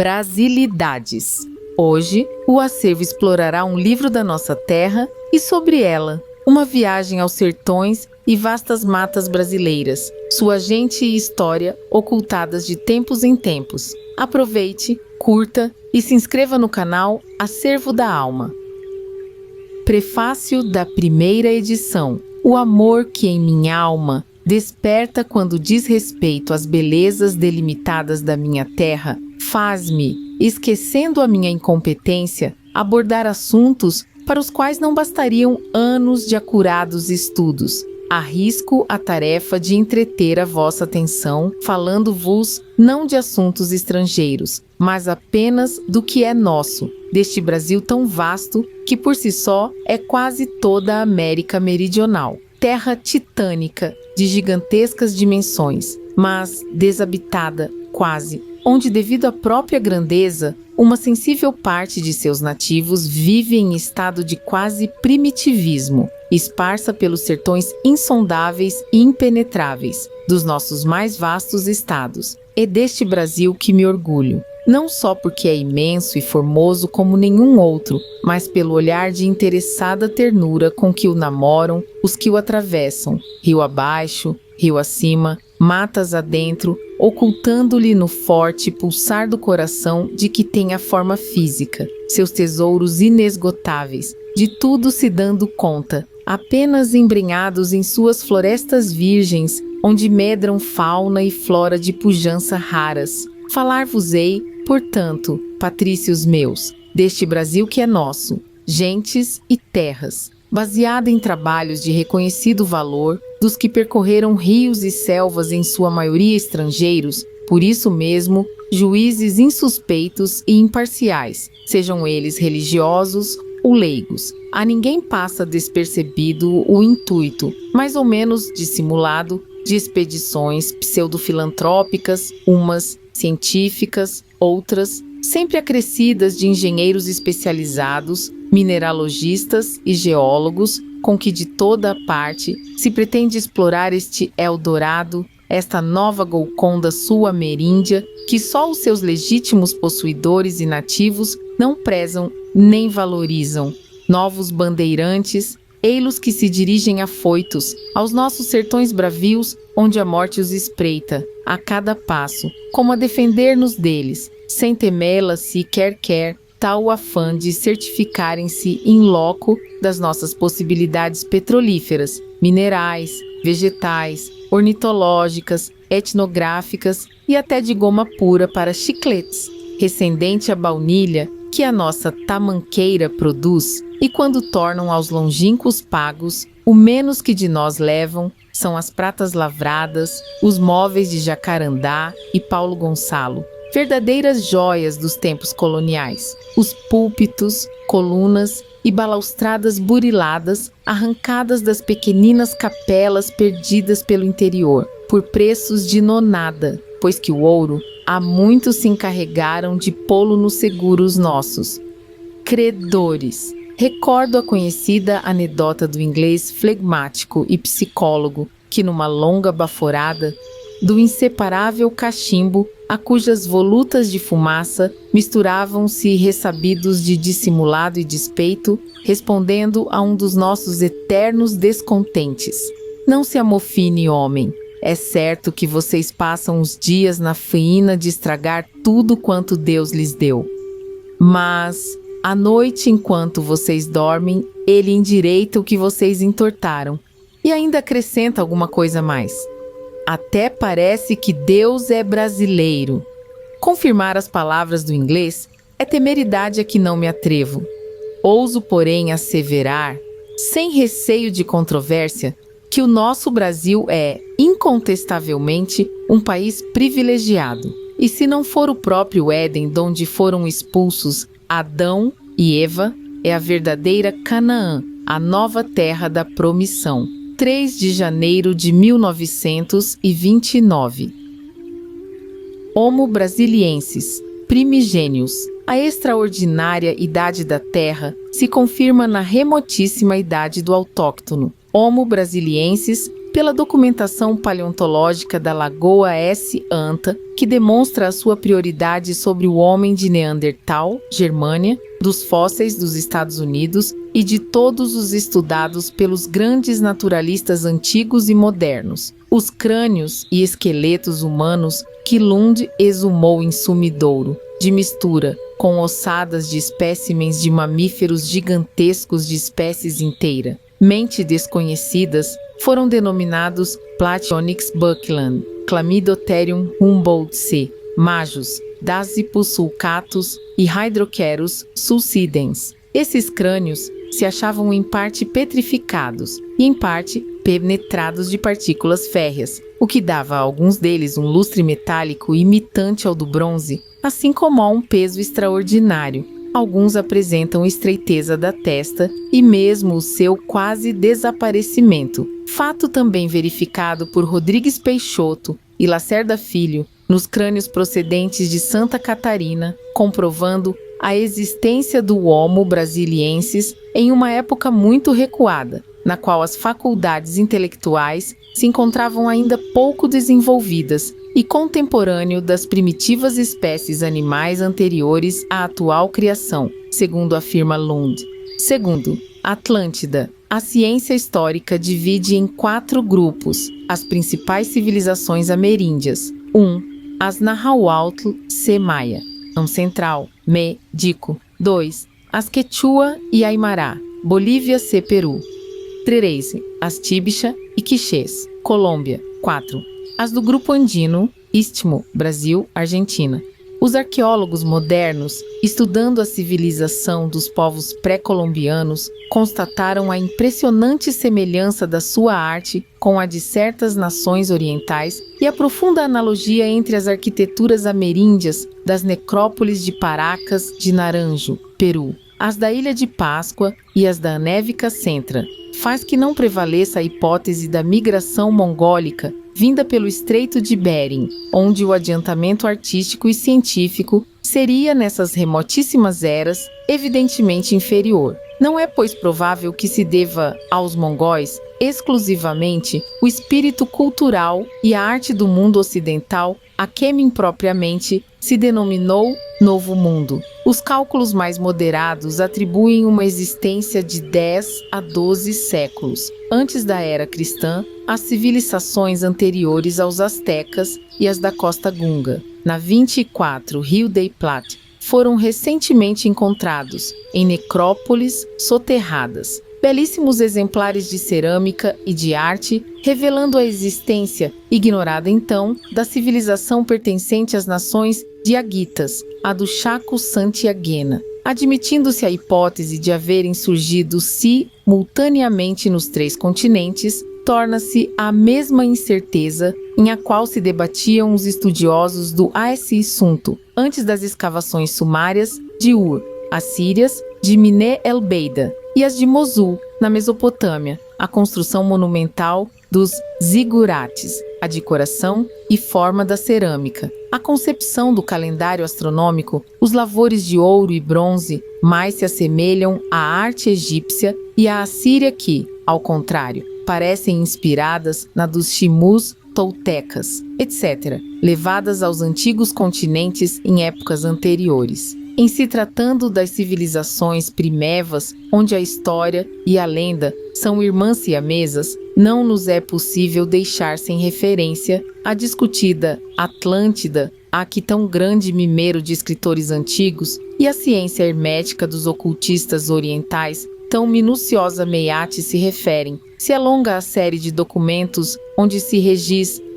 Brasilidades. Hoje, o acervo explorará um livro da nossa terra e sobre ela, uma viagem aos sertões e vastas matas brasileiras, sua gente e história ocultadas de tempos em tempos. Aproveite, curta e se inscreva no canal Acervo da Alma. Prefácio da primeira edição. O amor que em minha alma desperta quando diz respeito às belezas delimitadas da minha terra, faz-me, esquecendo a minha incompetência, abordar assuntos para os quais não bastariam anos de acurados estudos. Arrisco a tarefa de entreter a vossa atenção, falando-vos não de assuntos estrangeiros, mas apenas do que é nosso, deste Brasil tão vasto que por si só é quase toda a América Meridional. Terra titânica, de gigantescas dimensões, mas desabitada, quase, onde devido à própria grandeza, uma sensível parte de seus nativos vive em estado de quase primitivismo, esparsa pelos sertões insondáveis e impenetráveis dos nossos mais vastos estados. É deste Brasil que me orgulho, não só porque é imenso e formoso como nenhum outro, mas pelo olhar de interessada ternura com que o namoram os que o atravessam, rio abaixo, rio acima, matas adentro, ocultando-lhe no forte pulsar do coração de que tem a forma física, seus tesouros inesgotáveis, de tudo se dando conta, apenas embrenhados em suas florestas virgens, onde medram fauna e flora de pujança raras. Falar-vos-ei, portanto, patrícios meus, deste Brasil que é nosso, gentes e terras, baseada em trabalhos de reconhecido valor, dos que percorreram rios e selvas em sua maioria estrangeiros, por isso mesmo, juízes insuspeitos e imparciais, sejam eles religiosos ou leigos. A ninguém passa despercebido o intuito, mais ou menos dissimulado, de expedições pseudofilantrópicas, umas científicas, outras sempre acrescidas de engenheiros especializados, mineralogistas e geólogos, com que de toda a parte se pretende explorar este Eldorado, esta nova Golconda sul-ameríndia, que só os seus legítimos possuidores e nativos não prezam nem valorizam. Novos bandeirantes, ei-los que se dirigem afoitos aos nossos sertões bravios, onde a morte os espreita, a cada passo, como a defender-nos deles, sem temê-la se quer tal o afã de certificarem-se in loco das nossas possibilidades petrolíferas, minerais, vegetais, ornitológicas, etnográficas e até de goma pura para chicletes, recendente à baunilha que a nossa tamanqueira produz, e quando tornam aos longínquos pagos, o menos que de nós levam são as pratas lavradas, os móveis de Jacarandá e Paulo Gonçalo, verdadeiras joias dos tempos coloniais, os púlpitos, colunas e balaustradas buriladas arrancadas das pequeninas capelas perdidas pelo interior, por preços de nonada, pois que o ouro há muito se encarregaram de pô-lo nos seguros nossos. Credores. Recordo a conhecida anedota do inglês flegmático e psicólogo que, numa longa baforada, do inseparável cachimbo a cujas volutas de fumaça misturavam-se ressabidos de dissimulado e despeito, respondendo a um dos nossos eternos descontentes: não se amofine, homem. É certo que vocês passam os dias na faina de estragar tudo quanto Deus lhes deu. Mas, à noite, enquanto vocês dormem, ele endireita o que vocês entortaram. E ainda acrescenta alguma coisa mais. Até parece que Deus é brasileiro. Confirmar as palavras do inglês é temeridade a que não me atrevo. Ouso, porém, asseverar, sem receio de controvérsia, que o nosso Brasil é, incontestavelmente, um país privilegiado. E se não for o próprio Éden donde foram expulsos Adão e Eva, é a verdadeira Canaã, a nova terra da promissão. 3 de janeiro de 1929. Homo brasiliensis, primigênios. A extraordinária idade da terra se confirma na remotíssima idade do autóctono. Homo brasiliensis pela documentação paleontológica da Lagoa S. Anta, que demonstra a sua prioridade sobre o homem de Neandertal, Germânia, dos fósseis dos Estados Unidos e de todos os estudados pelos grandes naturalistas antigos e modernos. Os crânios e esqueletos humanos que Lund exumou em sumidouro, de mistura com ossadas de espécimens de mamíferos gigantescos de espécies inteira, mente desconhecidas, foram denominados Platyonyx buckland, Chlamydotherium humboldt C, Majus, Dasypus sulcatus e Hydroquerus sulcidens. Esses crânios se achavam em parte petrificados e em parte penetrados de partículas férreas, o que dava a alguns deles um lustre metálico imitante ao do bronze, assim como a um peso extraordinário. Alguns apresentam estreiteza da testa e mesmo o seu quase desaparecimento, fato também verificado por Rodrigues Peixoto e Lacerda Filho nos crânios procedentes de Santa Catarina, comprovando a existência do Homo brasiliensis em uma época muito recuada, na qual as faculdades intelectuais se encontravam ainda pouco desenvolvidas e contemporâneo das primitivas espécies animais anteriores à atual criação, segundo afirma Lund. Segundo, Atlântida. A ciência histórica divide em 4 grupos as principais civilizações ameríndias. 1. As Nahuatl C. Maia. Central, Me, Dico. 2. As Quechua e Aymara. Bolívia C. Peru. 3. As Tibixa e Quichés. Colômbia. 4. As do Grupo Andino, Istmo, Brasil, Argentina. Os arqueólogos modernos, estudando a civilização dos povos pré-colombianos, constataram a impressionante semelhança da sua arte com a de certas nações orientais e a profunda analogia entre as arquiteturas ameríndias das necrópoles de Paracas de Naranjo, Peru, as da Ilha de Páscoa e as da Anévica Centra. Faz que não prevaleça a hipótese da migração mongólica vinda pelo Estreito de Bering, onde o adiantamento artístico e científico seria, nessas remotíssimas eras, evidentemente inferior. Não é, pois, provável que se deva aos mongóis exclusivamente o espírito cultural e a arte do mundo ocidental a que impropriamente se denominou Novo Mundo. Os cálculos mais moderados atribuem uma existência de 10 a 12 séculos antes da era cristã às civilizações anteriores aos astecas e às da Costa Gunga. Na 24 Rio de Plata, foram recentemente encontrados, em necrópoles soterradas, belíssimos exemplares de cerâmica e de arte, revelando a existência, ignorada então, da civilização pertencente às nações diaguitas, a do Chaco Santiaguena, admitindo-se a hipótese de haverem surgido simultaneamente nos 3 continentes, torna-se a mesma incerteza em a qual se debatiam os estudiosos do assunto antes das escavações sumárias de Ur, as sírias de Miné el-Beida e as de Mosul, na Mesopotâmia, a construção monumental dos zigurates, a decoração e forma da cerâmica, a concepção do calendário astronômico, os lavores de ouro e bronze mais se assemelham à arte egípcia e à assíria que, ao contrário, parecem inspiradas na dos chimus toltecas, etc., levadas aos antigos continentes em épocas anteriores. Em se tratando das civilizações primevas, onde a história e a lenda são irmãs siamesas, não nos é possível deixar sem referência a discutida Atlântida, a que tão grande mimeiro de escritores antigos, e a ciência hermética dos ocultistas orientais, tão minuciosamente se referem. Se alonga a série de documentos onde se registra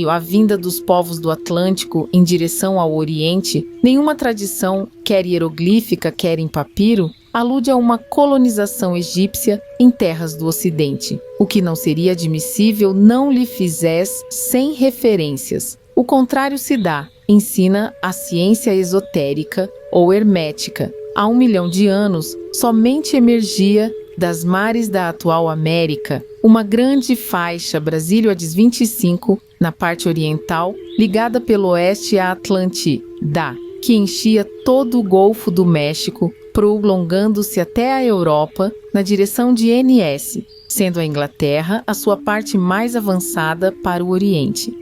a vinda dos povos do Atlântico em direção ao Oriente, nenhuma tradição, quer hieroglífica, quer em papiro, alude a uma colonização egípcia em terras do Ocidente, o que não seria admissível não lhe fizesse sem referências. O contrário se dá, ensina a ciência esotérica ou hermética. Há 1 milhão de anos, somente emergia das mares da atual América uma grande faixa Brasílio-Ades 25, na parte oriental, ligada pelo oeste à Atlântida, que enchia todo o Golfo do México, prolongando-se até a Europa, na direção de NS, sendo a Inglaterra a sua parte mais avançada para o Oriente.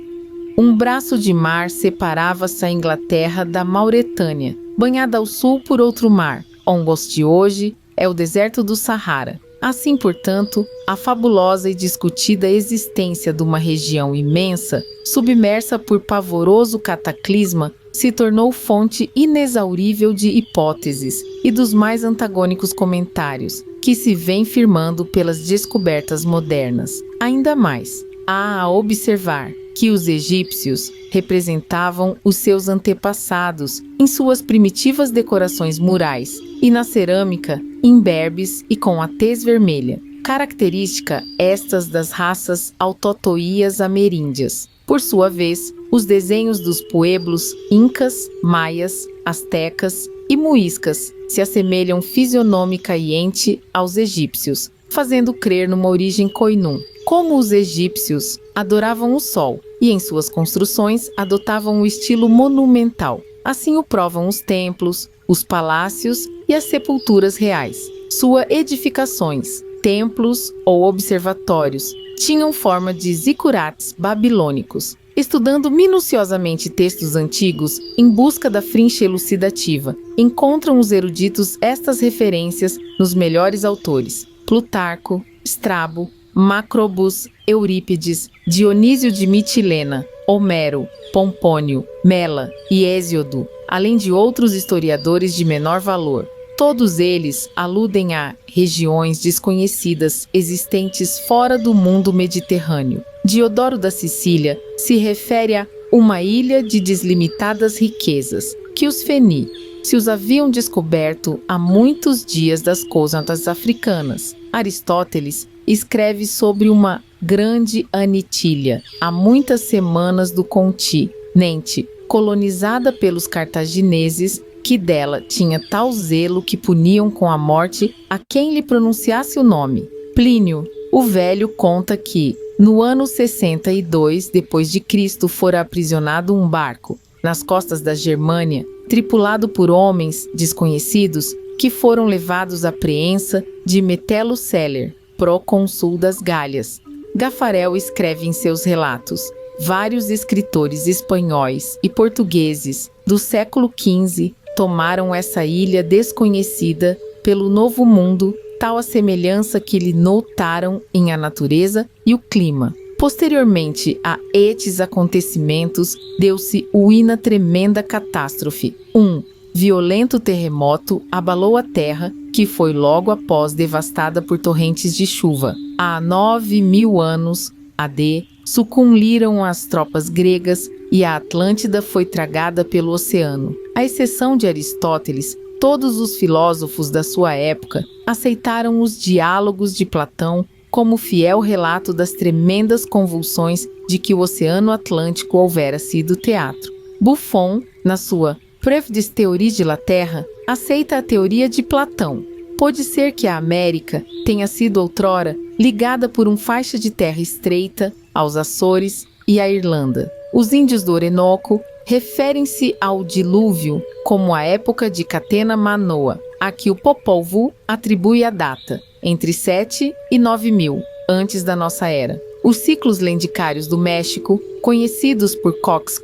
Um braço de mar separava-se a Inglaterra da Mauretânia, banhada ao sul por outro mar. Ombos de hoje é o deserto do Saara. Assim, portanto, a fabulosa e discutida existência de uma região imensa, submersa por pavoroso cataclisma, se tornou fonte inexaurível de hipóteses e dos mais antagônicos comentários, que se vêm firmando pelas descobertas modernas. Ainda mais, há a observar que os egípcios representavam os seus antepassados em suas primitivas decorações murais e na cerâmica imberbes e com a tez vermelha, característica estas das raças autotoías ameríndias. Por sua vez, os desenhos dos pueblos incas, maias, astecas e muiscas se assemelham fisionomicamente aos egípcios, fazendo crer numa origem koinum. Como os egípcios adoravam o sol e em suas construções adotavam o estilo monumental, assim o provam os templos, os palácios e as sepulturas reais. Suas edificações, templos ou observatórios, tinham forma de zicurates babilônicos. Estudando minuciosamente textos antigos em busca da frincha elucidativa, encontram os eruditos estas referências nos melhores autores: Plutarco, Strabo, Macrobus, Eurípides, Dionísio de Mitilena, Homero, Pompônio, Mela e Hesíodo, além de outros historiadores de menor valor. Todos eles aludem a regiões desconhecidas existentes fora do mundo mediterrâneo. Diodoro da Sicília se refere a uma ilha de deslimitadas riquezas, que os fenícios haviam descoberto há muitos dias das costas africanas. Aristóteles escreve sobre uma grande Anitília, há muitas semanas do continente, colonizada pelos cartagineses, que dela tinha tal zelo que puniam com a morte a quem lhe pronunciasse o nome. Plínio, o velho, conta que, no ano 62 d.C., fora aprisionado um barco nas costas da Germânia, tripulado por homens desconhecidos que foram levados à apreensão de Metelo Celer, procônsul das Gálias. Gafarel escreve em seus relatos: vários escritores espanhóis e portugueses do século XV tomaram essa ilha desconhecida pelo Novo Mundo, tal a semelhança que lhe notaram em a natureza e o clima. Posteriormente a estes acontecimentos, deu-se uma tremenda catástrofe. Um violento terremoto abalou a terra, que foi logo após devastada por torrentes de chuva. Há 9.000 anos, AD, sucumbiram as tropas gregas e a Atlântida foi tragada pelo oceano. À exceção de Aristóteles, todos os filósofos da sua época aceitaram os diálogos de Platão como fiel relato das tremendas convulsões de que o Oceano Atlântico houvera sido teatro. Buffon, na sua Preuve des théories de la Terre, aceita a teoria de Platão. Pode ser que a América tenha sido outrora ligada por uma faixa de terra estreita aos Açores e à Irlanda. Os índios do Orinoco referem-se ao dilúvio como a época de Catena Manoa, a que o Popol Vuh atribui a data, entre 7 e 9.000 antes da nossa era. Os ciclos lendicários do México, conhecidos por Cox,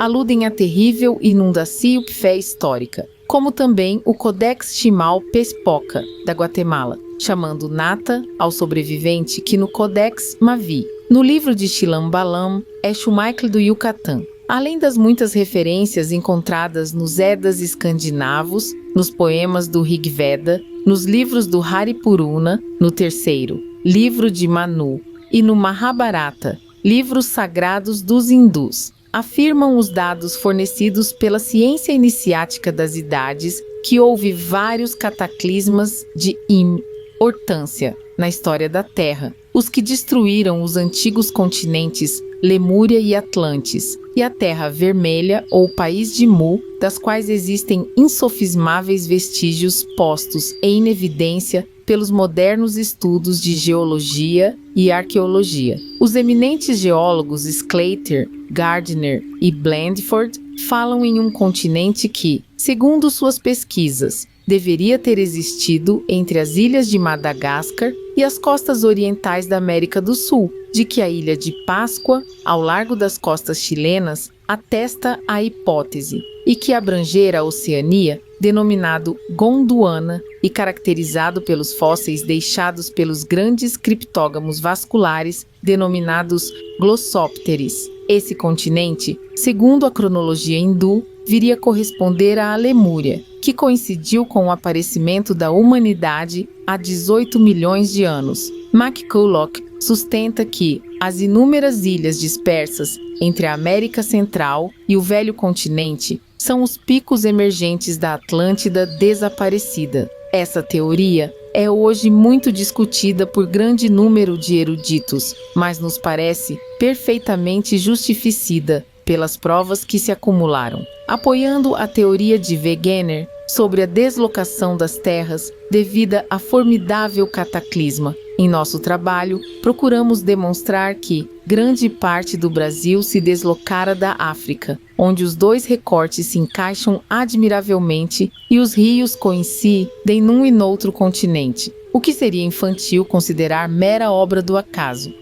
aludem à terrível inundação pré-histórica, como também o Codex Chimal-Pespoca, da Guatemala, chamando Nata ao sobrevivente que no Codex Mavi. No livro de Chilambalam, é Shumaikl do Yucatán. Além das muitas referências encontradas nos Edas escandinavos, nos poemas do Rig Veda, nos livros do Haripurana, no terceiro, livro de Manu, e no Mahabharata, livros sagrados dos hindus, afirmam os dados fornecidos pela ciência iniciática das idades que houve vários cataclismas de importância na história da Terra, os que destruíram os antigos continentes Lemúria e Atlantis, e a Terra Vermelha ou País de Mu, das quais existem insofismáveis vestígios postos em evidência pelos modernos estudos de geologia e arqueologia. Os eminentes geólogos Sclater, Gardner e Blandford falam em um continente que, segundo suas pesquisas, deveria ter existido entre as ilhas de Madagascar e as costas orientais da América do Sul, de que a ilha de Páscoa, ao largo das costas chilenas, atesta a hipótese, e que abrangera a Oceania, denominado Gondwana e caracterizado pelos fósseis deixados pelos grandes criptógamos vasculares, denominados Glossopteris. Esse continente, segundo a cronologia hindu, viria a corresponder à Lemúria, que coincidiu com o aparecimento da humanidade há 18 milhões de anos. McCulloch sustenta que as inúmeras ilhas dispersas entre a América Central e o Velho Continente são os picos emergentes da Atlântida desaparecida. Essa teoria é hoje muito discutida por grande número de eruditos, mas nos parece perfeitamente justificada pelas provas que se acumularam. Apoiando a teoria de Wegener sobre a deslocação das terras devida a formidável cataclisma, em nosso trabalho, procuramos demonstrar que grande parte do Brasil se deslocara da África, onde os dois recortes se encaixam admiravelmente e os rios coincidem num e noutro continente, o que seria infantil considerar mera obra do acaso.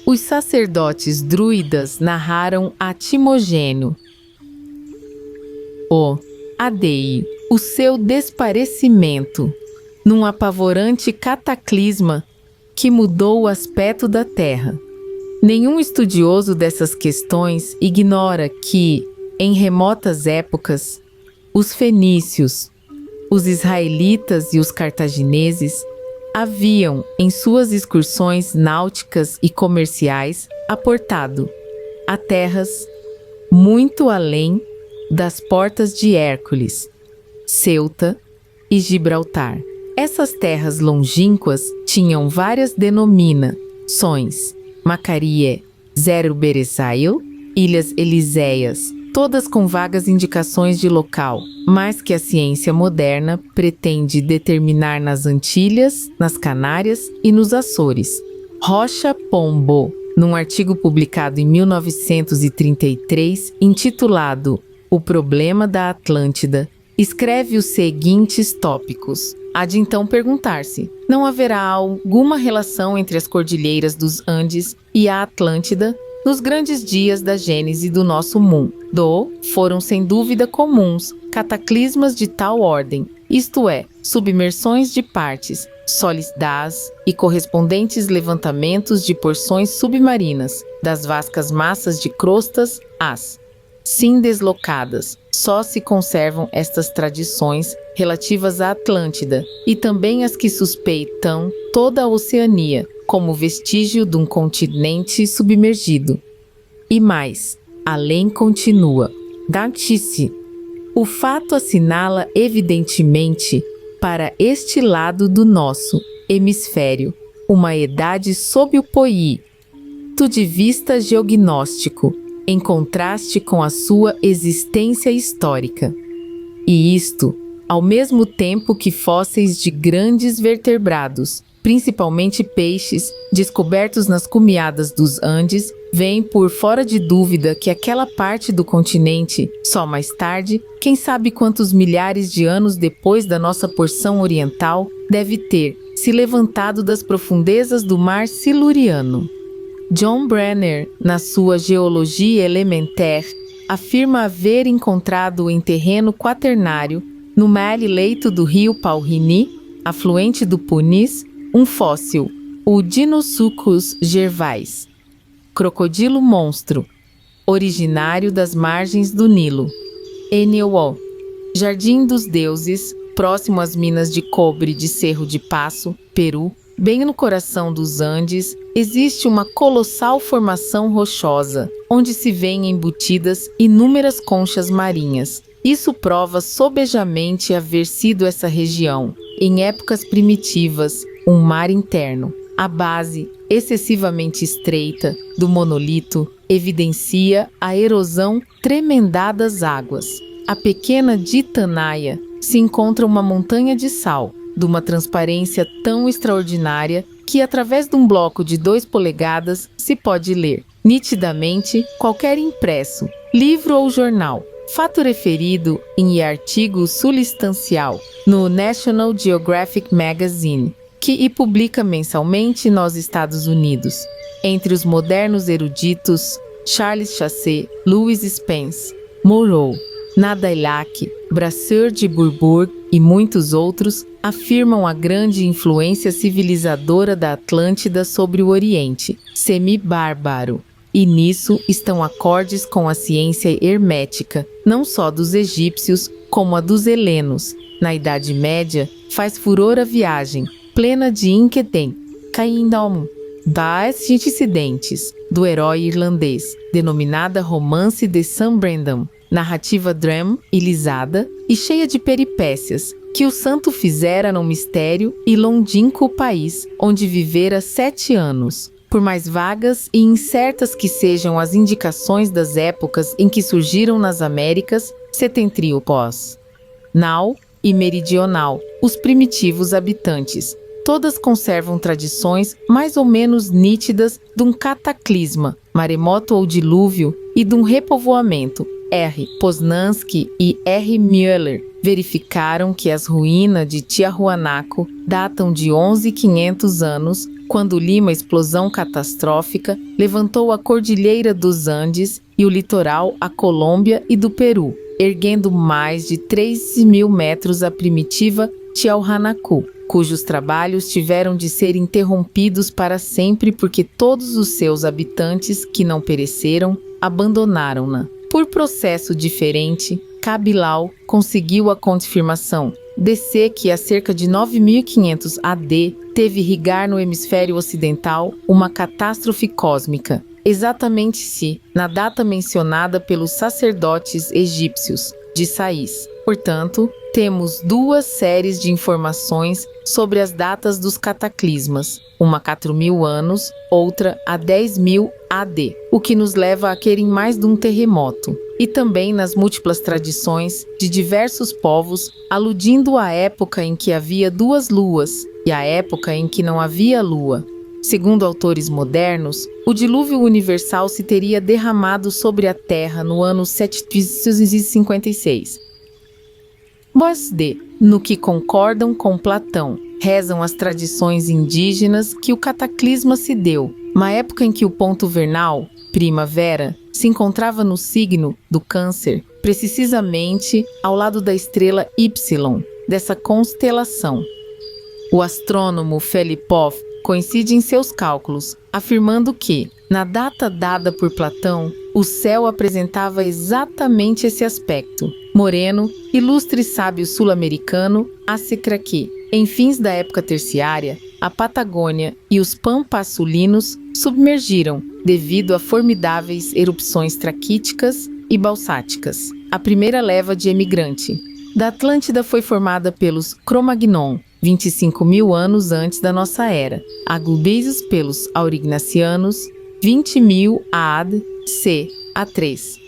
Os sacerdotes druidas narraram a Timogênio, o seu desparecimento, num apavorante cataclisma que mudou o aspecto da Terra. Nenhum estudioso dessas questões ignora que, em remotas épocas, os fenícios, os israelitas e os cartagineses haviam, em suas excursões náuticas e comerciais, aportado a terras muito além das portas de Hércules, Ceuta e Gibraltar. Essas terras longínquas tinham várias denominações: Macarie, Zero Beresail, Ilhas Eliséias, todas com vagas indicações de local, mas que a ciência moderna pretende determinar nas Antilhas, nas Canárias e nos Açores. Rocha Pombo, num artigo publicado em 1933, intitulado O Problema da Atlântida, escreve os seguintes tópicos. Há de então perguntar-se: não haverá alguma relação entre as cordilheiras dos Andes e a Atlântida nos grandes dias da gênese do nosso mundo? Foram sem dúvida comuns cataclismas de tal ordem, isto é, submersões de partes sólidas e correspondentes levantamentos de porções submarinas das vastas massas de crostas, sim deslocadas. Só se conservam estas tradições relativas à Atlântida e também as que suspeitam toda a Oceania como vestígio de um continente submergido. E mais, além continua, Dantisse. O fato assinala evidentemente para este lado do nosso hemisfério uma idade sob o ponto de vista geognóstico, em contraste com a sua existência histórica. E isto, ao mesmo tempo que fósseis de grandes vertebrados, principalmente peixes, descobertos nas cumeadas dos Andes, veem por fora de dúvida que aquela parte do continente, só mais tarde, quem sabe quantos milhares de anos depois da nossa porção oriental, deve ter se levantado das profundezas do mar Siluriano. John Brenner, na sua Geologia Elementaire, afirma haver encontrado em terreno quaternário, no mar leito do rio Paurini, afluente do Punis, um fóssil, o Dinosuchus gervais, crocodilo monstro, originário das margens do Nilo. NWO, Jardim dos Deuses, próximo às minas de cobre de Cerro de Passo, Peru, bem no coração dos Andes, existe uma colossal formação rochosa, onde se veem embutidas inúmeras conchas marinhas. Isso prova sobejamente haver sido essa região, em épocas primitivas, um mar interno. A base, excessivamente estreita, do monolito evidencia a erosão tremenda das águas. A pequena Ditanaia se encontra uma montanha de sal, de uma transparência tão extraordinária que através de um bloco de 2 polegadas se pode ler nitidamente qualquer impresso, livro ou jornal. Fato referido em artigo substancial no National Geographic Magazine, que publica mensalmente nos Estados Unidos. Entre os modernos eruditos, Charles Chassé, Louis Spence, Moreau, Nadaillac, Brasseur de Bourbourg e muitos outros afirmam a grande influência civilizadora da Atlântida sobre o Oriente semi-bárbaro. E nisso estão acordes com a ciência hermética, não só dos egípcios, como a dos helenos. Na Idade Média, faz furor a viagem, plena de inquietem, caindom, das incidentes, do herói irlandês, denominada Romance de St. Brendan, narrativa dramatizada e cheia de peripécias, que o santo fizera num mistério e longínquo país, onde vivera 7 anos. Por mais vagas e incertas que sejam as indicações das épocas em que surgiram nas Américas setentrional, pós-nal e meridional, os primitivos habitantes, todas conservam tradições mais ou menos nítidas de um cataclisma, maremoto ou dilúvio, e de um repovoamento. R. Poznansky e R. Müller verificaram que as ruínas de Tiahuanaco datam de 11.500 anos, quando Lima, explosão catastrófica, levantou a Cordilheira dos Andes e o litoral à Colômbia e do Peru, erguendo mais de 3.000 metros a primitiva Tiahuanaco, cujos trabalhos tiveram de ser interrompidos para sempre porque todos os seus habitantes, que não pereceram, abandonaram-na. Por processo diferente, Cabilau conseguiu a confirmação. DC, que há cerca de 9.500 AD, teve irrigar no hemisfério ocidental uma catástrofe cósmica, exatamente na data mencionada pelos sacerdotes egípcios, de Sais. Portanto, temos 2 séries de informações sobre as datas dos cataclismas, uma há 4.000 anos, outra há 10.000 AD, o que nos leva a querer mais de um terremoto, e também nas múltiplas tradições de diversos povos, aludindo à época em que havia 2 luas e à época em que não havia lua. Segundo autores modernos, o dilúvio universal se teria derramado sobre a Terra no ano 756. Mas no que concordam com Platão, rezam as tradições indígenas que o cataclisma se deu, uma época em que o ponto vernal, primavera, se encontrava no signo do Câncer, precisamente ao lado da estrela Y dessa constelação. O astrônomo Filipov coincide em seus cálculos, afirmando que, na data dada por Platão, o céu apresentava exatamente esse aspecto. Moreno, ilustre sábio sul-americano, assegura que, em fins da época terciária, a Patagônia e os Pampas sulinos submergiram devido a formidáveis erupções traquíticas e balsáticas. A primeira leva de emigrante da Atlântida foi formada pelos Cro-Magnon, 25.000 anos antes da nossa era, aglubidos pelos Aurignacianos, 20.000 AD-C a 3,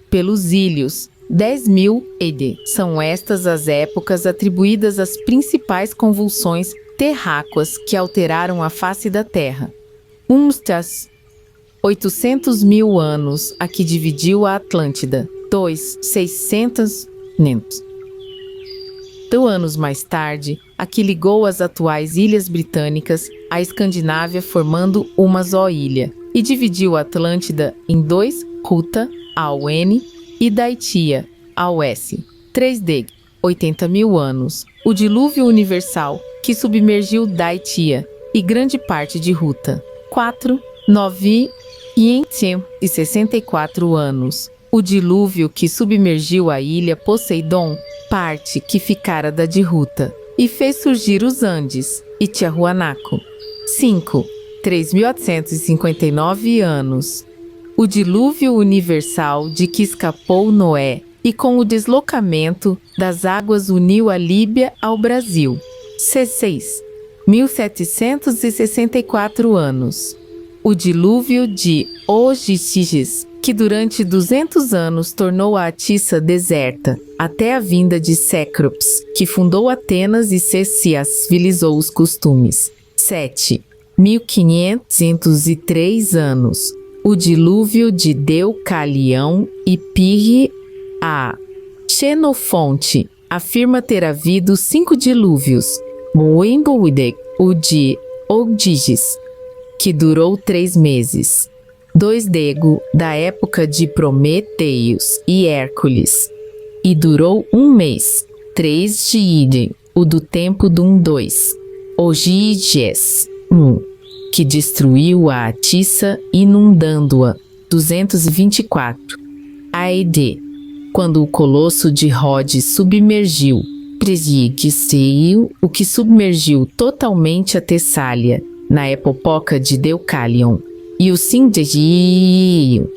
pelos Ílios, 10.000 ED. São estas as épocas atribuídas às principais convulsões terráqueas que alteraram a face da Terra. Das 800.000 anos a que dividiu a Atlântida. 600 anos mais tarde, a que ligou as atuais Ilhas Britânicas à Escandinávia, formando uma só ilha, e dividiu a Atlântida em 2, Ruta, ao N, e Daitia, ao S. 3D, 80.000 anos, o dilúvio universal, que submergiu Daitia e grande parte de Ruta. 4, 964 anos, o dilúvio que submergiu a ilha Poseidon, parte que ficara da de Ruta, e fez surgir os Andes e Tiahuanaco. 5, 3.859 anos, o dilúvio universal de que escapou Noé e com o deslocamento das águas uniu a Líbia ao Brasil. 6, 1.764 anos, o dilúvio de Oxígenes, que durante 200 anos tornou a Atiça deserta, até a vinda de Cécrops, que fundou Atenas e se civilizou os costumes. 7, 1.503 anos, o dilúvio de Deucalião e Pirre A Xenofonte afirma ter havido 5 dilúvios, Moemboide, o de Ogdigis, que durou 3 meses. 2 Dego, da época de Prometeios e Hércules, e durou 1 mês. 3 de Ide, o do tempo de 2. Ogiges, 1, que destruiu a Atissa, inundando-a. 224. Aide, quando o colosso de Rhodes submergiu, Presigisteu, o que submergiu totalmente a Tessália, na epopeia de Deucalion, e o Sindegio,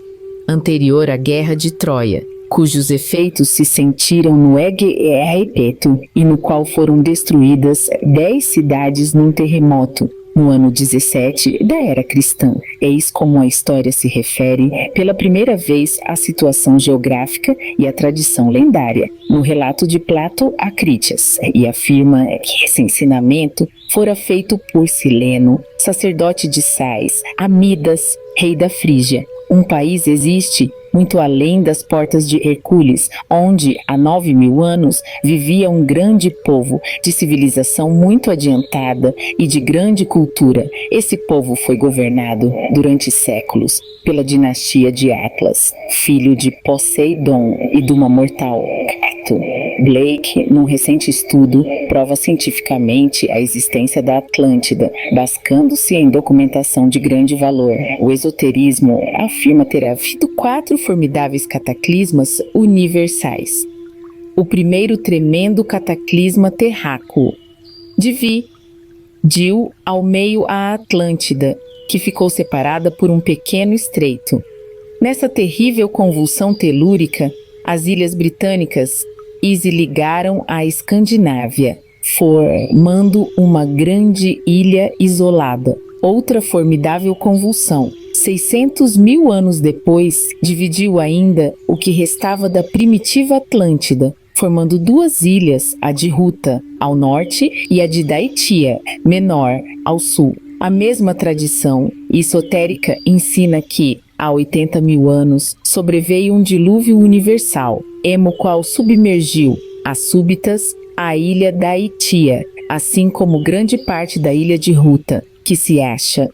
anterior à Guerra de Troia, cujos efeitos se sentiram no Egeipeto e no qual foram destruídas 10 cidades num terremoto, no ano 17 da era cristã. Eis como a história se refere pela primeira vez à situação geográfica e à tradição lendária, no relato de Plato a Crítias, e afirma que esse ensinamento fora feito por Sileno, sacerdote de Sais, a Midas, rei da Frígia. Um país existe muito além das portas de Hercules, onde há 9.000 anos vivia um grande povo de civilização muito adiantada e de grande cultura. Esse povo foi governado durante séculos pela dinastia de Atlas, filho de Poseidon e de uma mortal Cato. Blake, num recente estudo, prova cientificamente a existência da Atlântida, bascando-se em documentação de grande valor. O esoterismo afirma ter havido 4 formidáveis cataclismas universais. O primeiro tremendo cataclisma terráqueo dividiu ao meio a Atlântida, que ficou separada por um pequeno estreito. Nessa terrível convulsão telúrica, as ilhas britânicas se ligaram à Escandinávia, formando uma grande ilha isolada. Outra formidável convulsão, 600.000 anos depois, dividiu ainda o que restava da primitiva Atlântida, formando 2 ilhas, a de Ruta, ao norte, e a de Daitya, menor, ao sul. A mesma tradição esotérica ensina que, há 80.000 anos, sobreveio um dilúvio universal, emo qual submergiu, às súbitas, a ilha Daitya, assim como grande parte da ilha de Ruta, que se acha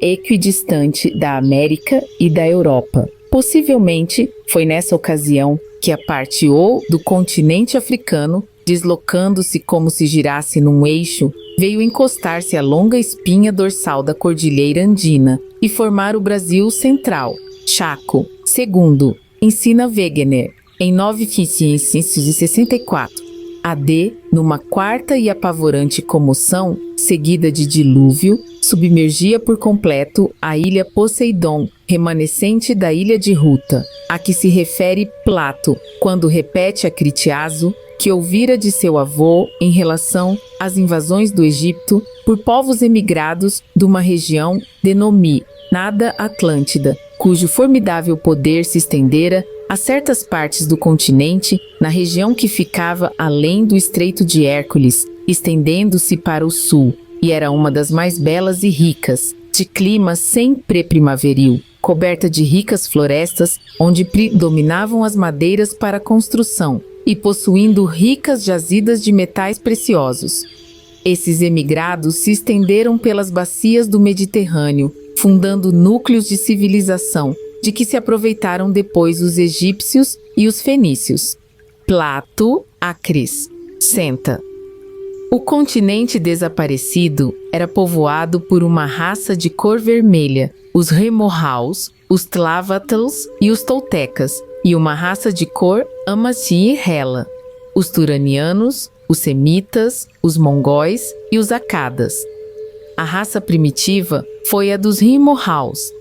equidistante da América e da Europa. Possivelmente, foi nessa ocasião que a parte O do continente africano, deslocando-se como se girasse num eixo, veio encostar-se à longa espinha dorsal da Cordilheira Andina e formar o Brasil Central, Chaco. Segundo, ensina Wegener, em 964. AD, numa quarta e apavorante comoção, seguida de dilúvio, submergia por completo a ilha Poseidon, remanescente da ilha de Ruta, a que se refere Plato, quando repete a Critiaso, que ouvira de seu avô em relação às invasões do Egito por povos emigrados de uma região denominada Atlântida, cujo formidável poder se estendera a certas partes do continente, na região que ficava além do Estreito de Hércules, estendendo-se para o sul, e era uma das mais belas e ricas, de clima sempre primaveril, coberta de ricas florestas, onde predominavam as madeiras para construção, e possuindo ricas jazidas de metais preciosos. Esses emigrados se estenderam pelas bacias do Mediterrâneo, fundando núcleos de civilização, de que se aproveitaram depois os egípcios e os fenícios. Plato, Acris, Senta. O continente desaparecido era povoado por uma raça de cor vermelha, os Remorhaus, os Tlavatls e os Toltecas, e uma raça de cor Amaci-Hela, os Turanianos, os Semitas, os Mongóis e os Acadas. A raça primitiva foi a dos Remorhaus,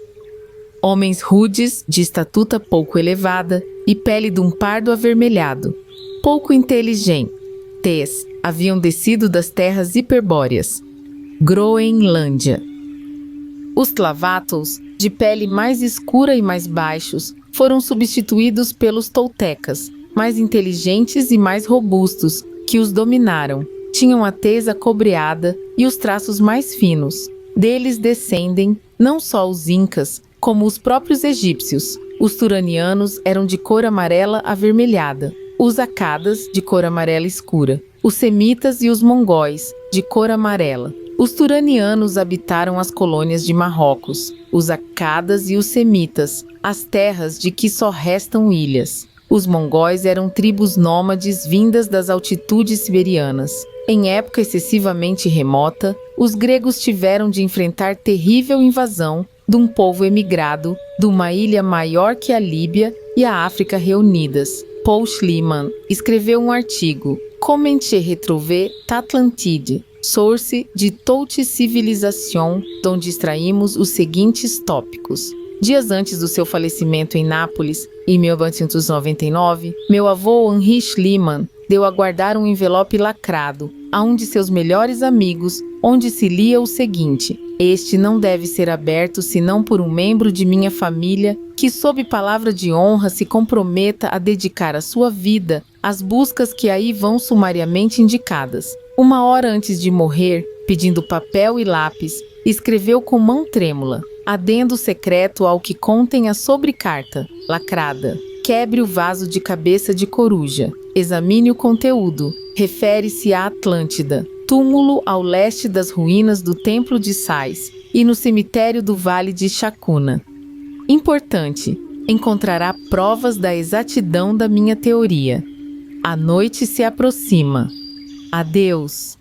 homens rudes, de estatura pouco elevada e pele de um pardo avermelhado, pouco inteligentes, haviam descido das terras hiperbóreas, Groenlândia. Os Tlavatls, de pele mais escura e mais baixos, foram substituídos pelos Toltecas, mais inteligentes e mais robustos, que os dominaram. Tinham a tez acobreada e os traços mais finos. Deles descendem não só os Incas, como os próprios egípcios. Os turanianos eram de cor amarela avermelhada, os acadas de cor amarela escura, os semitas e os mongóis de cor amarela. Os turanianos habitaram as colônias de Marrocos, os acadas e os semitas, as terras de que só restam ilhas. Os mongóis eram tribos nômades vindas das altitudes siberianas. Em época excessivamente remota, os gregos tiveram de enfrentar terrível invasão de um povo emigrado de uma ilha maior que a Líbia e a África reunidas. Paul Schliemann escreveu um artigo, Comment je retrouve l'Atlantide, source de toute civilisation, onde extraímos os seguintes tópicos. Dias antes do seu falecimento em Nápoles, em 1899, meu avô Henri Schliemann deu a guardar um envelope lacrado a um de seus melhores amigos, onde se lia o seguinte: este não deve ser aberto senão por um membro de minha família que, sob palavra de honra, se comprometa a dedicar a sua vida às buscas que aí vão sumariamente indicadas. Uma hora antes de morrer, pedindo papel e lápis, escreveu com mão trêmula: adendo secreto ao que contém a sobrecarta, lacrada. Quebre o vaso de cabeça de coruja. Examine o conteúdo. Refere-se à Atlântida, túmulo ao leste das ruínas do Templo de Sais e no cemitério do Vale de Chacuna. Importante, encontrará provas da exatidão da minha teoria. A noite se aproxima. Adeus.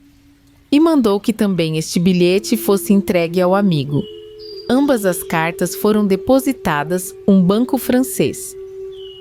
E mandou que também este bilhete fosse entregue ao amigo. Ambas as cartas foram depositadas um banco francês.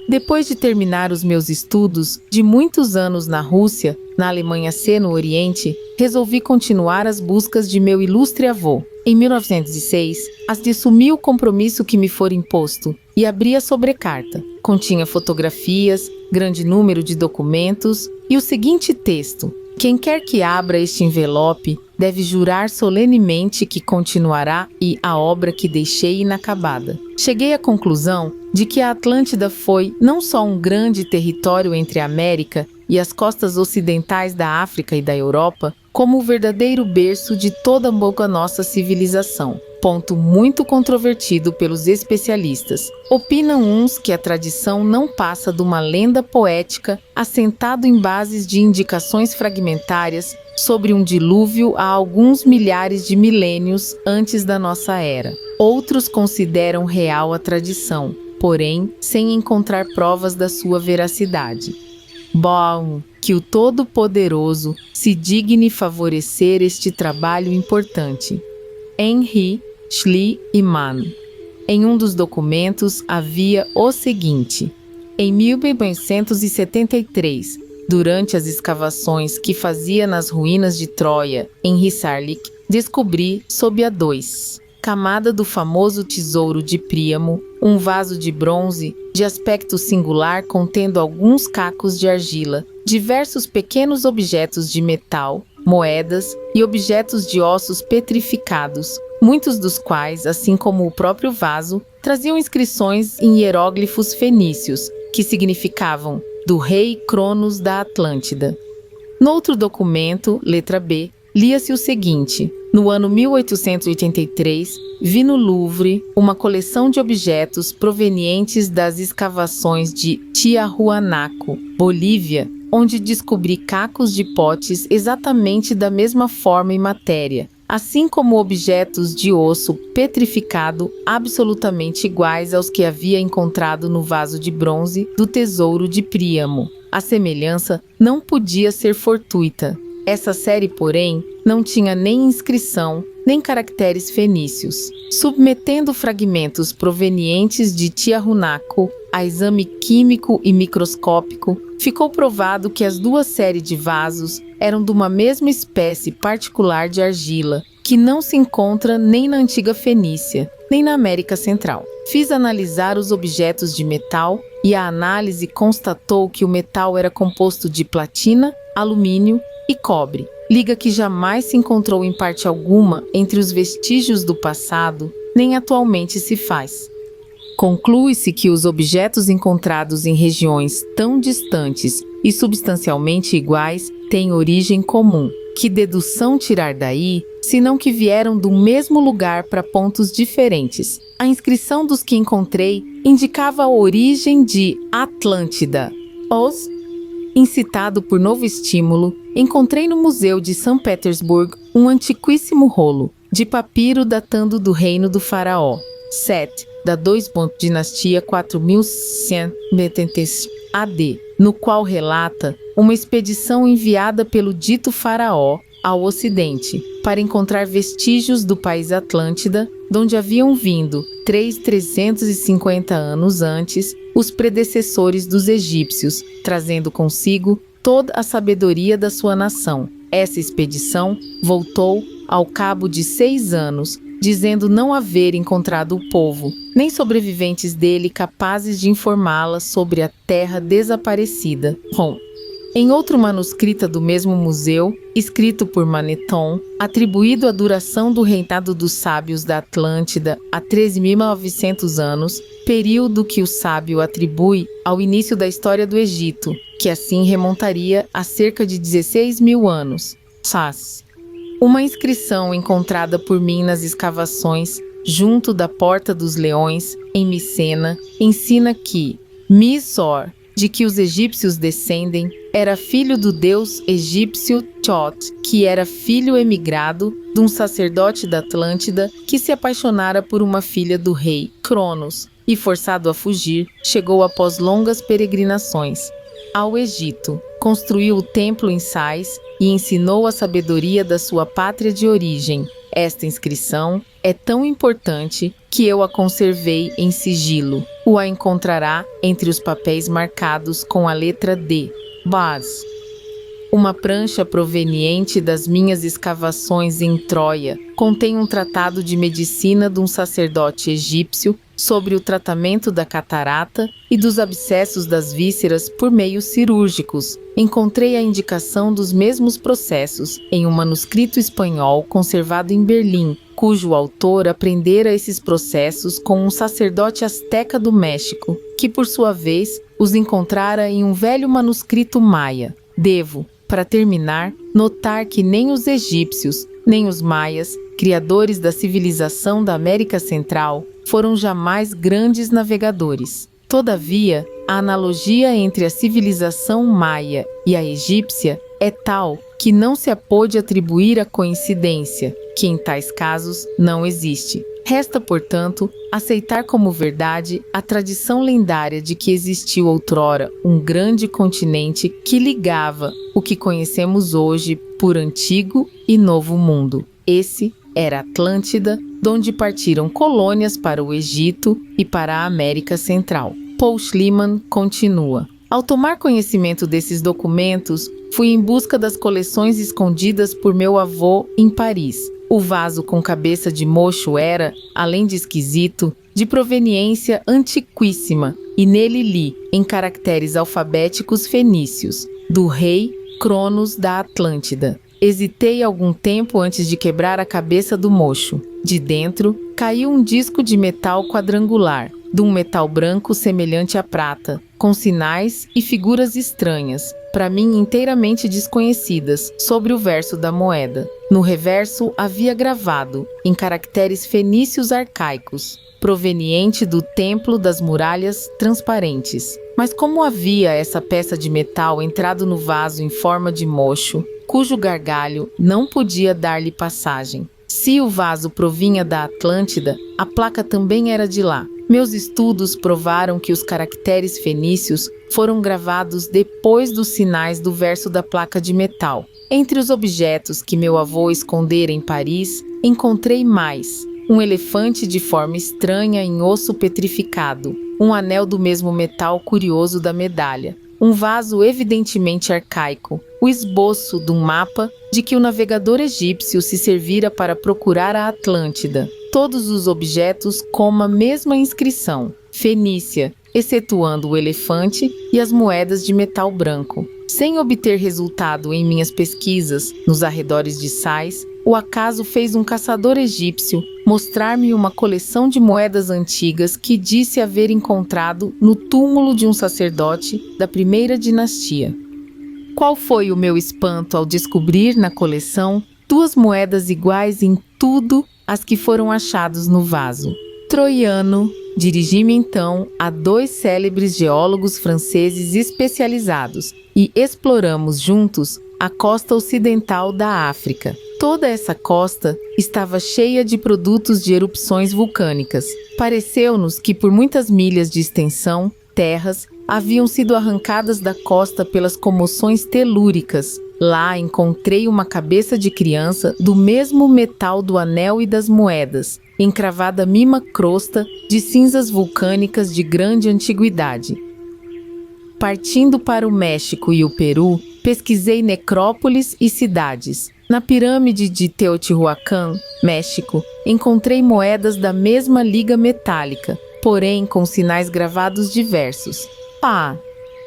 Depois de terminar os meus estudos de muitos anos na Rússia, na Alemanha C, no Oriente, resolvi continuar as buscas de meu ilustre avô. Em 1906, assumi o compromisso que me for imposto e abri a sobrecarta. Continha fotografias, grande número de documentos e o seguinte texto: quem quer que abra este envelope deve jurar solenemente que continuará a obra que deixei inacabada. Cheguei à conclusão de que a Atlântida foi não só um grande território entre a América e as costas ocidentais da África e da Europa, como o verdadeiro berço de toda a nossa civilização. Ponto muito controvertido pelos especialistas. Opinam uns que a tradição não passa de uma lenda poética assentado em bases de indicações fragmentárias sobre um dilúvio há alguns milhares de milênios antes da nossa era. Outros consideram real a tradição, porém sem encontrar provas da sua veracidade. Bom, que o Todo-Poderoso se digne favorecer este trabalho importante. Henri Schliemann. Em um dos documentos havia o seguinte: em 1973, durante as escavações que fazia nas ruínas de Troia, em Hissarlik, descobri, sob a 2 camada do famoso tesouro de Príamo, um vaso de bronze de aspecto singular contendo alguns cacos de argila, diversos pequenos objetos de metal, moedas e objetos de ossos petrificados, muitos dos quais, assim como o próprio vaso, traziam inscrições em hieróglifos fenícios, que significavam do rei Cronos da Atlântida. Noutro documento, letra B, lia-se o seguinte: no ano 1883, vi no Louvre uma coleção de objetos provenientes das escavações de Tiahuanaco, Bolívia, onde descobri cacos de potes exatamente da mesma forma e matéria, assim como objetos de osso petrificado absolutamente iguais aos que havia encontrado no vaso de bronze do tesouro de Príamo. A semelhança não podia ser fortuita. Essa série, porém, não tinha nem inscrição, nem caracteres fenícios. Submetendo fragmentos provenientes de Tiahuanaco a exame químico e microscópico, ficou provado que as duas séries de vasos eram de uma mesma espécie particular de argila, que não se encontra nem na antiga Fenícia, nem na América Central. Fiz analisar os objetos de metal e a análise constatou que o metal era composto de platina, alumínio e cobre, liga que jamais se encontrou em parte alguma entre os vestígios do passado, nem atualmente se faz. Conclui-se que os objetos encontrados em regiões tão distantes e substancialmente iguais têm origem comum. Que dedução tirar daí, senão que vieram do mesmo lugar para pontos diferentes? A inscrição dos que encontrei indicava a origem de Atlântida. Incitado por novo estímulo, encontrei no Museu de São Petersburgo um antiquíssimo rolo de papiro datando do reino do faraó Set, da dinastia 4170 AD, no qual relata uma expedição enviada pelo dito faraó ao ocidente para encontrar vestígios do país Atlântida, donde haviam vindo 350 anos antes os predecessores dos egípcios, trazendo consigo toda a sabedoria da sua nação. Essa expedição voltou ao cabo de 6 anos, dizendo não haver encontrado o povo, nem sobreviventes dele capazes de informá-la sobre a terra desaparecida. Em outro manuscrito do mesmo museu, escrito por Manetón, atribuído à duração do reinado dos sábios da Atlântida a 13.900 anos, período que o sábio atribui ao início da história do Egito, que assim remontaria a cerca de 16.000 anos. Uma inscrição encontrada por mim nas escavações, junto da Porta dos Leões, em Micena, ensina que Misor, de que os egípcios descendem, era filho do deus egípcio Thot, que era filho emigrado de um sacerdote da Atlântida que se apaixonara por uma filha do rei Cronos e, forçado a fugir, chegou após longas peregrinações ao Egito, construiu o templo em Sais e ensinou a sabedoria da sua pátria de origem. Esta inscrição é tão importante que eu a conservei em sigilo. O a encontrará entre os papéis marcados com a letra D. Uma prancha proveniente das minhas escavações em Troia contém um tratado de medicina de um sacerdote egípcio sobre o tratamento da catarata e dos abscessos das vísceras por meios cirúrgicos. Encontrei a indicação dos mesmos processos em um manuscrito espanhol conservado em Berlim, cujo autor aprendera esses processos com um sacerdote asteca do México, que por sua vez os encontrara em um velho manuscrito maia. Devo, para terminar, notar que nem os egípcios, nem os maias, criadores da civilização da América Central, foram jamais grandes navegadores. Todavia, a analogia entre a civilização maia e a egípcia é tal que não se a pôde atribuir a coincidência, que em tais casos não existe. Resta, portanto, aceitar como verdade a tradição lendária de que existiu outrora um grande continente que ligava o que conhecemos hoje por Antigo e Novo Mundo. Esse era Atlântida, donde partiram colônias para o Egito e para a América Central. Paul Schliemann continua. Ao tomar conhecimento desses documentos, fui em busca das coleções escondidas por meu avô em Paris. O vaso com cabeça de mocho era, além de esquisito, de proveniência antiquíssima, e nele li, em caracteres alfabéticos fenícios, do rei Cronos da Atlântida. Hesitei algum tempo antes de quebrar a cabeça do mocho. De dentro, caiu um disco de metal quadrangular, de um metal branco semelhante à prata, com sinais e figuras estranhas, para mim inteiramente desconhecidas, sobre o verso da moeda. No reverso havia gravado, em caracteres fenícios arcaicos, proveniente do templo das muralhas transparentes. Mas como havia essa peça de metal entrado no vaso em forma de mocho, cujo gargalho não podia dar-lhe passagem? Se o vaso provinha da Atlântida, a placa também era de lá. Meus estudos provaram que os caracteres fenícios foram gravados depois dos sinais do verso da placa de metal. Entre os objetos que meu avô escondera em Paris, encontrei mais: um elefante de forma estranha em osso petrificado, um anel do mesmo metal curioso da medalha, um vaso evidentemente arcaico, o esboço de um mapa de que o navegador egípcio se servira para procurar a Atlântida. Todos os objetos com a mesma inscrição, Fenícia, excetuando o elefante e as moedas de metal branco. Sem obter resultado em minhas pesquisas nos arredores de Sais, o acaso fez um caçador egípcio mostrar-me uma coleção de moedas antigas que disse haver encontrado no túmulo de um sacerdote da primeira dinastia. Qual foi o meu espanto ao descobrir na coleção 2 moedas iguais em tudo às que foram achadas no vaso. Troiano. Dirigi-me então a 2 célebres geólogos franceses especializados e exploramos juntos a costa ocidental da África. Toda essa costa estava cheia de produtos de erupções vulcânicas. Pareceu-nos que por muitas milhas de extensão, terras haviam sido arrancadas da costa pelas comoções telúricas. Lá encontrei uma cabeça de criança do mesmo metal do anel e das moedas, encravada mima crosta de cinzas vulcânicas de grande antiguidade. Partindo para o México e o Peru, pesquisei necrópolis e cidades. Na pirâmide de Teotihuacan, México, encontrei moedas da mesma liga metálica, porém com sinais gravados diversos.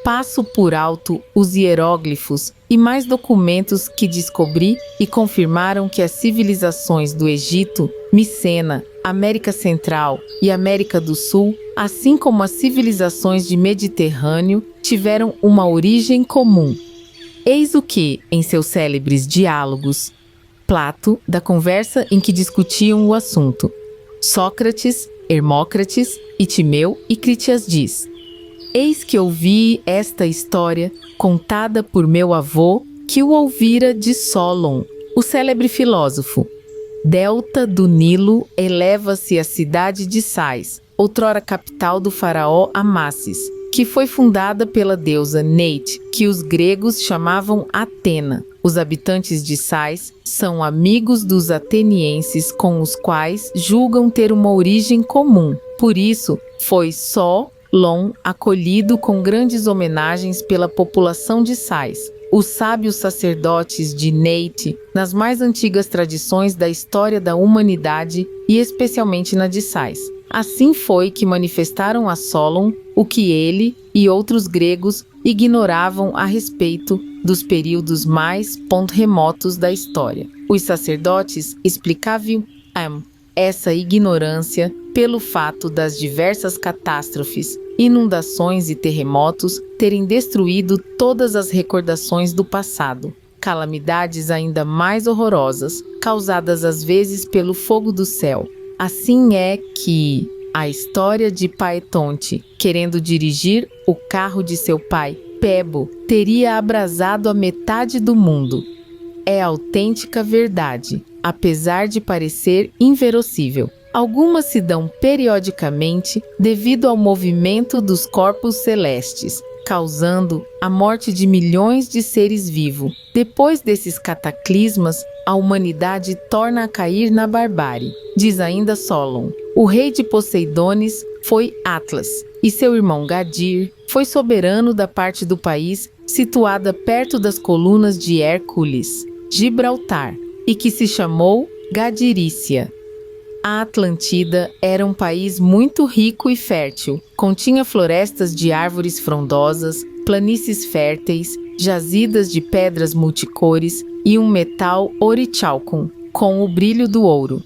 Passo por alto os hieróglifos e mais documentos que descobri e confirmaram que as civilizações do Egito, Micena, América Central e América do Sul, assim como as civilizações de Mediterrâneo, tiveram uma origem comum. Eis o que, em seus célebres diálogos, Plato, da conversa em que discutiam o assunto, Sócrates, Hermócrates e Timeu e Critias diz: eis que ouvi esta história contada por meu avô, que o ouvira de Solon, o célebre filósofo. Delta do Nilo eleva-se a cidade de Sais, outrora capital do faraó Amasis, que foi fundada pela deusa Neite, que os gregos chamavam Atena. Os habitantes de Sais são amigos dos atenienses, com os quais julgam ter uma origem comum. Por isso, foi Solon acolhido com grandes homenagens pela população de Sais. Os sábios sacerdotes de Neite, nas mais antigas tradições da história da humanidade e especialmente na de Sais. Assim foi que manifestaram a Solon o que ele e outros gregos ignoravam a respeito dos períodos mais remotos da história. Os sacerdotes explicavam essa ignorância pelo fato das diversas catástrofes, inundações e terremotos terem destruído todas as recordações do passado, calamidades ainda mais horrorosas, causadas às vezes pelo fogo do céu. Assim é que a história de Paetonte, querendo dirigir o carro de seu pai, Pebo, teria abrasado a metade do mundo. É autêntica verdade, apesar de parecer inverossível. Algumas se dão periodicamente devido ao movimento dos corpos celestes, causando a morte de milhões de seres vivos. Depois desses cataclismas, a humanidade torna a cair na barbárie. Diz ainda Solon: o rei de Poseidones foi Atlas, e seu irmão Gadir foi soberano da parte do país situada perto das colunas de Hércules, Gibraltar, e que se chamou Gadirícia. A Atlântida era um país muito rico e fértil, continha florestas de árvores frondosas, planícies férteis, jazidas de pedras multicores e um metal orichalcum, com o brilho do ouro.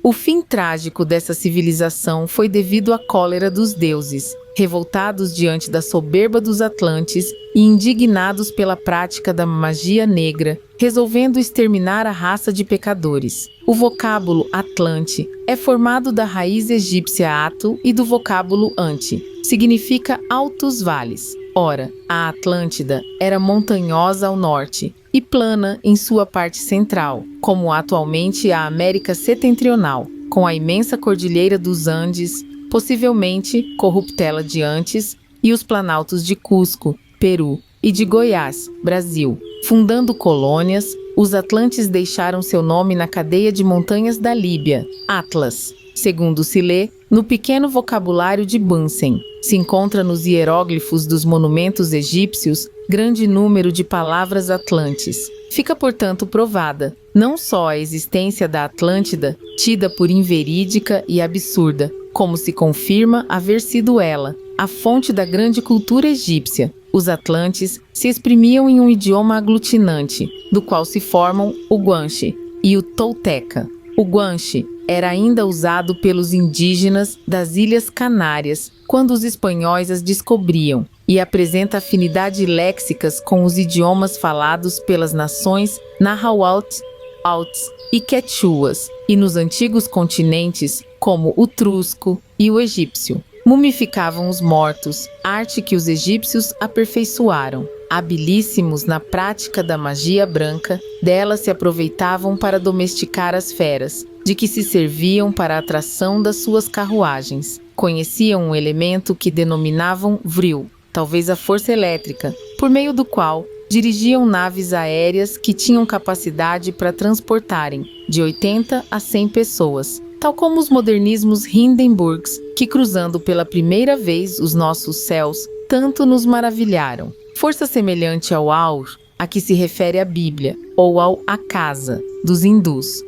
O fim trágico dessa civilização foi devido à cólera dos deuses, revoltados diante da soberba dos atlantes e indignados pela prática da magia negra, resolvendo exterminar a raça de pecadores. O vocábulo Atlante é formado da raiz egípcia Atl e do vocábulo Anti, significa altos vales. Ora, a Atlântida era montanhosa ao norte e plana em sua parte central, como atualmente a América Setentrional, com a imensa cordilheira dos Andes, possivelmente corruptela de Antes, e os planaltos de Cusco, Peru, e de Goiás, Brasil. Fundando colônias, os atlantes deixaram seu nome na cadeia de montanhas da Líbia, Atlas. Segundo se lê, no pequeno vocabulário de Bunsen, se encontra nos hieróglifos dos monumentos egípcios grande número de palavras atlantes. Fica, portanto, provada não só a existência da Atlântida, tida por inverídica e absurda, como se confirma haver sido ela a fonte da grande cultura egípcia. Os atlantes se exprimiam em um idioma aglutinante, do qual se formam o guanche e o tolteca. O guanche era ainda usado pelos indígenas das Ilhas Canárias quando os espanhóis as descobriam, e apresenta afinidade léxicas com os idiomas falados pelas nações Nahuatl, Alts e Quechuas, e nos antigos continentes como o trusco e o egípcio. Mumificavam os mortos, arte que os egípcios aperfeiçoaram. Habilíssimos na prática da magia branca, dela se aproveitavam para domesticar as feras, de que se serviam para a atração das suas carruagens. Conheciam um elemento que denominavam vril, talvez a força elétrica, por meio do qual dirigiam naves aéreas que tinham capacidade para transportarem de 80 a 100 pessoas, tal como os modernismos Hindenburgs, que cruzando pela primeira vez os nossos céus, tanto nos maravilharam. Força semelhante ao Aur, a que se refere a Bíblia, ou ao Akasa, dos hindus.